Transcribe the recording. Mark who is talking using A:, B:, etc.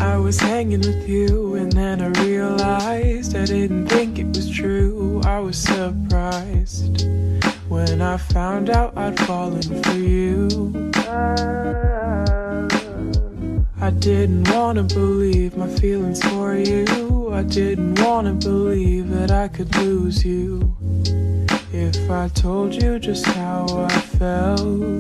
A: I was hanging with you and then I realized I didn't think it was true. I was surprised when I found out I'd fallen for you. I didn't wanna believe my feelings for you. I didn't wanna believe that I could lose you. If I told you just how I felt,